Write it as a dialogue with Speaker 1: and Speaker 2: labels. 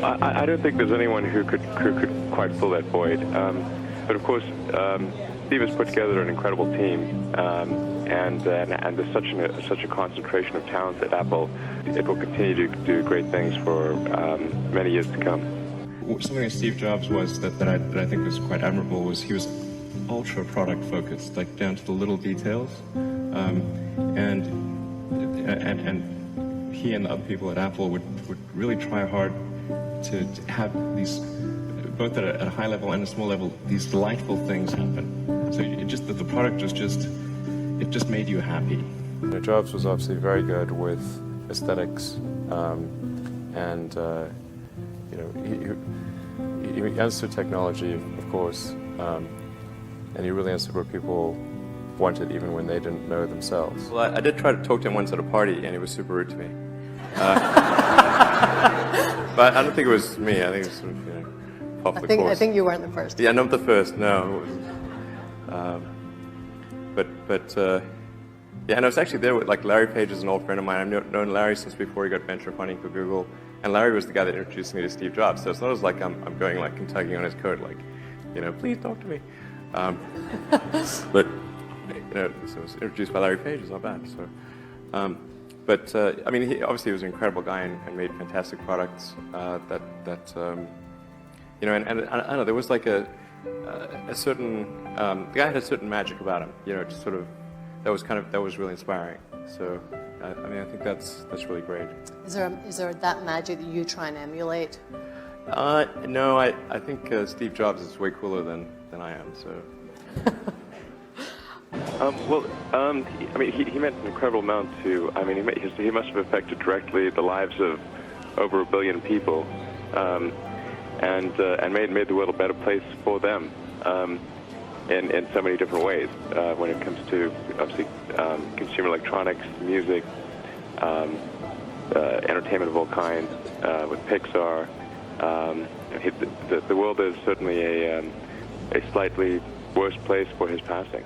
Speaker 1: I don't think there's anyone who could quite fill that void. But of course, Steve has put together an incredible team, and there's such a concentration of talent at Apple. It will continue to do great things for many years to come.
Speaker 2: Something that Steve Jobs was that I think was quite admirable was he was ultra product focused, like down to the little details, and he and the other people at Apple would really try hard to have these, both at a high level and a small level, these delightful things happen. So it just that the product was it just made you happy.
Speaker 3: Jobs was obviously very good with aesthetics, and he understood technology, of course, and he really understood what people wanted even when they didn't know themselves.
Speaker 4: Well, I did try to talk to him once at a party, and he was super rude to me. But I don't think it was me. I think it was sort of, off the course.
Speaker 5: I think you weren't the first.
Speaker 4: Yeah, not the first. No. Yeah, and I was actually there with, like, Larry Page is an old friend of mine. I've known Larry since before he got venture funding for Google, and Larry was the guy that introduced me to Steve Jobs. So it's not as like I'm going like and tugging on his coat, like, please talk to me. But so I was introduced by Larry Page. It's not bad. So, I mean, he obviously was an incredible guy and made fantastic products. And I don't know, there was like a certain the guy had a certain magic about him. Just sort of that was really inspiring. So, I mean, I think that's really great.
Speaker 5: Is there that magic that you try and emulate?
Speaker 4: No, I think Steve Jobs is way cooler than I am. So.
Speaker 1: I mean, he meant an incredible amount to. I mean, he must have affected directly the lives of over 1 billion people, and made the world a better place for them in so many different ways. When it comes to obviously consumer electronics, music, entertainment of all kinds, with Pixar. The world is certainly a slightly worse place for his passing.